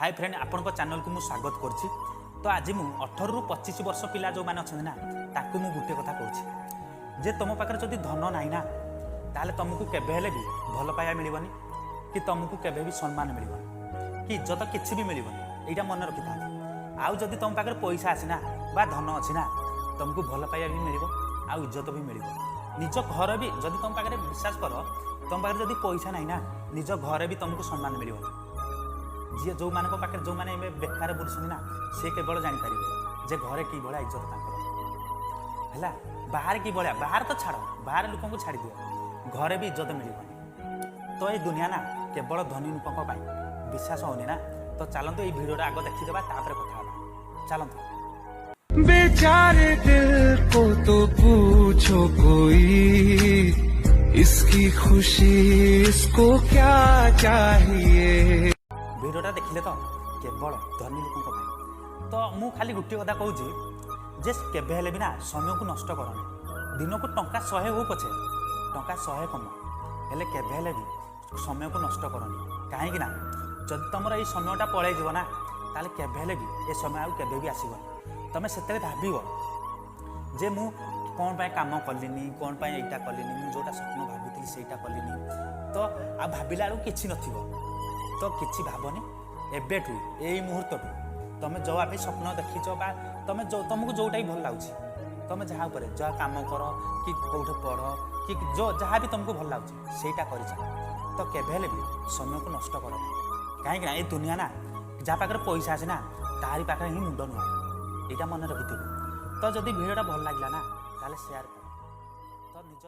Hi friend आपण channel को स्वागत करछि। तो आज मु 18 रु 25 वर्ष पिला जो माने अछन ना ताकू मु गुटे कथा कहछि जे तुम पाखरे जदि धन नाही ना ताले तुमको केबे हेले भी भल पाया मिलबनी कि तुमको केबे भी सम्मान मिलबनी कि इज्जत किछि भी मिलबनी। एटा मन रखि था। आउ जदि तुम पाखरे पैसा आसी ना बा धन अछि ना तुमको भल पाया भी मिलबो आउ इज्जत भी मिलबो। निज घर भी जदि तुम पाखरे विश्वास कर तुम पाखरे जदि पैसा नाही ना निज घर भी तुमको सम्मान मिलबो। जी जो मान पाखे जो मैंने बेकार बुलूँ ना सी केवल जापर जे घरे कि भाया इज्जत है बाहर कि भाया बाहर तो छाड़ बाहर लोक को छाड़ दियो घरे भी इज्जत मिलबनी। तो ये दुनिया ना केवल धनी लोकों विश्वास होनी ना। तो चलते ये भिडियो आग देखीदेवा तापर कथा चलते। बेचारे दिल को तो पूछो कोई इसकी खुशी इसको क्या चाहिए। भिडियोटा देखिले तो केवल धनी लोकों तो मु खाली गोटे कथा कहूँ जे केबे हेले भी ना समय को नष्ट करनी। दिन को टंका 100 हो पछे टंका 100 कम हेले केबे हेले भी समय को नष्ट करनी। कहीं ना जब तुम ये समयटा पलि जीव ना ताले केबे हेले भी ये समय आउ केबे भी आसबनी। तुम से भाव जे मु कौन पाए काम कलिनी कौन पाए एटा कलिनी मु जोटा स्वप्न भाबुथि सेटा कलिनी तो आ भाबिला बेलू किछि नथिबो। तो किछि भावनी एबेठू यही मुहूर्त तुम जो आप स्वप्न देखीच बा तुम जो तुमको जोटा ही भल लगुच तुम जहाँ पर जहाँ काम कर कि कौटे पढ़ कि जो जहाँ भी तुमको भल लगुच सेटा कर तो केबे हेले भी समय को नष्ट कर। कहीं ये दुनिया ना जहाँ पाखे पैसा आसे ना तारी पाखे ही मुंड नुआ यहाँ मन रखी। तो जदि भिडियोटा भल लगे ना ताले शेयर कर तो निज